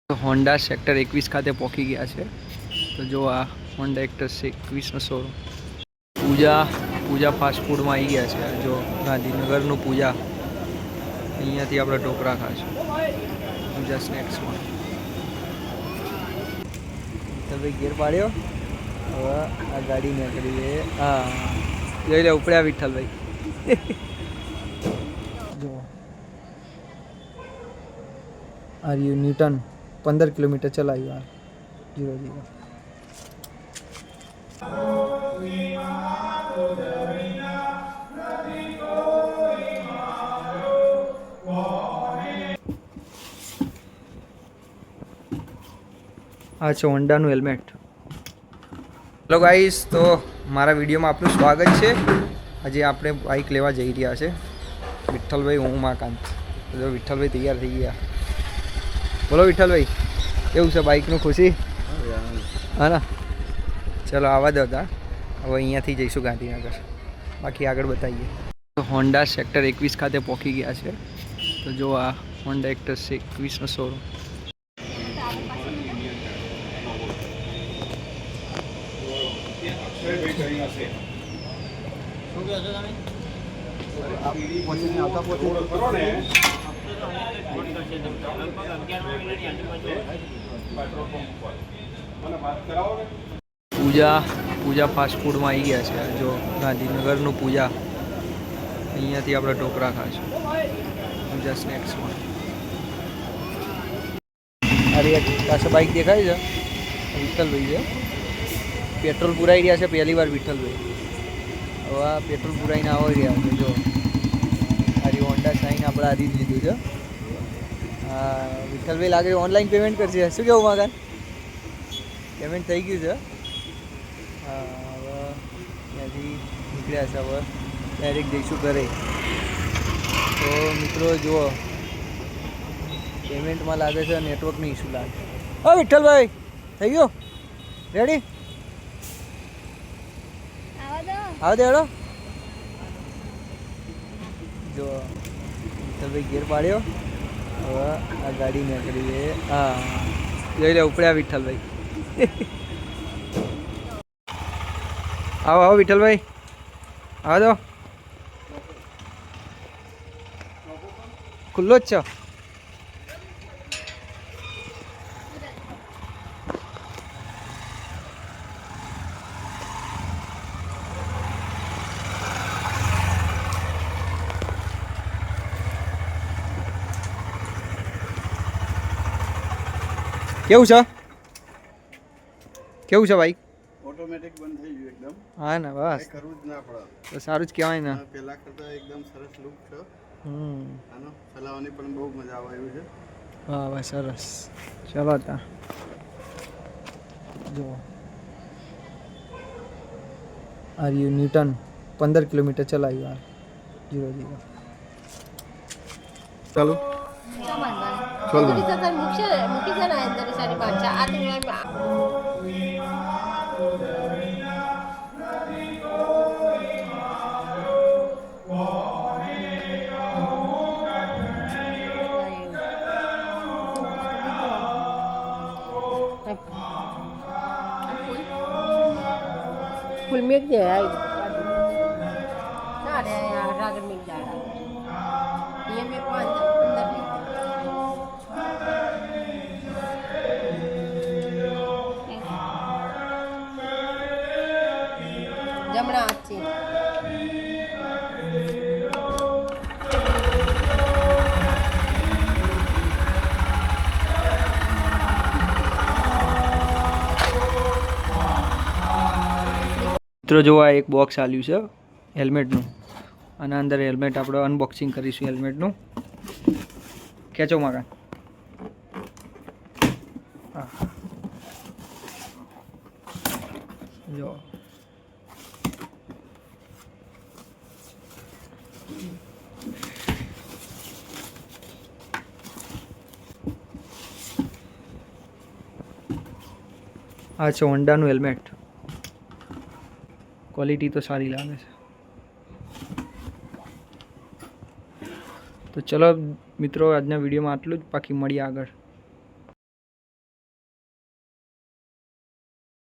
Honda sector 21 ખાતે પહોંચી ગયા છે. તો જો આ હોન્ડા એક્ટર 21નો શોરૂમ. પૂજા ફાસ્ટ ફૂડમાં આવી ગયા છે. જો ગાંધીનગરનું પૂજા, અહીંયાથી આપણે ઢોકળા ખાશું પૂજા સ્નેક્સમાં. તમે ગેર પાડ્યો, હવે આ ગાડી નીકળી છે. હા, જોઈ લે ઉપડ્યા વિઠ્ઠલભાઈ. જો આર્યુ ન્યૂટન 15 કિલોમીટર ચલાવ્યું. આ 0-0. આ છે હોન્ડાનું હેલ્મેટ. હેલો ગાઈસ, તો મારા વિડીયોમાં આપનું સ્વાગત છે. આજે આપણે બાઇક લેવા જઈ રહ્યા છે. વિઠ્ઠલભાઈ, ઉમાકાંત. તો વિઠ્ઠલભાઈ તૈયાર થઈ ગયા. બોલો વિઠ્ઠલભાઈ, કેવું છે બાઇકનું? ખુશી? હા ના, ચલો આવવા દો હતા. હવે અહીંયાથી જઈશું ગાંધીનગર, બાકી આગળ બતાવીએ. હોન્ડા સેક્ટર 21 ખાતે પહોંચી ગયા છે. તો જો આ હોન્ડા એક્ટર 21નો શોરૂમ. પૂજા ફાસ્ટ ફૂડમાં આવી ગયા છે. જો ગાંધીનગરનું પૂજા, અહીંયાથી આપણે ઢોકળા ખાશું પૂજા સ્નેક્સમાં. અરે પાસે બાઇક દેખાય છે, વિઠ્ઠલભાઈ છે. પેટ્રોલ પુરાઈ રહ્યા છે પહેલી વાર વિઠ્ઠલભાઈ. હવે આ પેટ્રોલ પુરાઈને આવી રહ્યા છે. જો આરી હોન્ડા સાઈન આપણે આરી જ લીધું છે. હા, વિઠ્ઠલભાઈ લાગે ઓનલાઈન પેમેન્ટ કરશે. શું કેવું માગા? પેમેન્ટ થઈ ગયું છે. હા, હવે ત્યાંથી નીકળ્યા છે. હવે ડાયરેક્ટ જઈશું ઘરે. તો મિત્રો જુઓ, પેમેન્ટમાં લાગે છે નેટવર્કનો ઇસ્યુ લાગે. હા વિઠ્ઠલભાઈ, થઈ ગયો? રેડી? આવો દેડો. જો વિઠ્ઠલભાઈ ગેર પાડ્યો, હવે આ ગાડી નીકળી છે. હા, જોઈ લે ઉપડ્યા વિઠ્ઠલભાઈ. આવો વિઠ્ઠલભાઈ, આવો દો. ખુલ્લો જ છે. કેવું છે? કેવું છે બાઈક? ઓટોમેટિક બંધ થઈ ગયું એકદમ. હા ને, બસ કરવું જ ના પડે. તો સારું જ કહેવાય ને. પહેલા કરતા એકદમ સરસ લુક છે. આનો ચલાવવાની પણ બહુ મજા આવે એવું છે. હા બસ સરસ. ચલો તા જો આર્યુ ન્યૂટન 15 કિલોમીટર ચલાવ્યું. આ 0-0. ચાલો फुल मेघ जे है ना रे रागर मेघ जा रहा ये में 5 अंदर नहीं जमना अच्छी મિત્રો જો આ એક બોક્સ આલ્યું છે હેલ્મેટનું, અને અંદર હેલ્મેટ આપણે અનબોક્સિંગ કરીશું હેલ્મેટનું. ખેંચો માગા. હા જો આ છે હોન્ડાનું હેલ્મેટ. ક્વોલિટી તો સારી લાગે છે. તો ચલો મિત્રો, આજના વિડીયોમાં આટલું જ. બાકી મળીએ આગળ.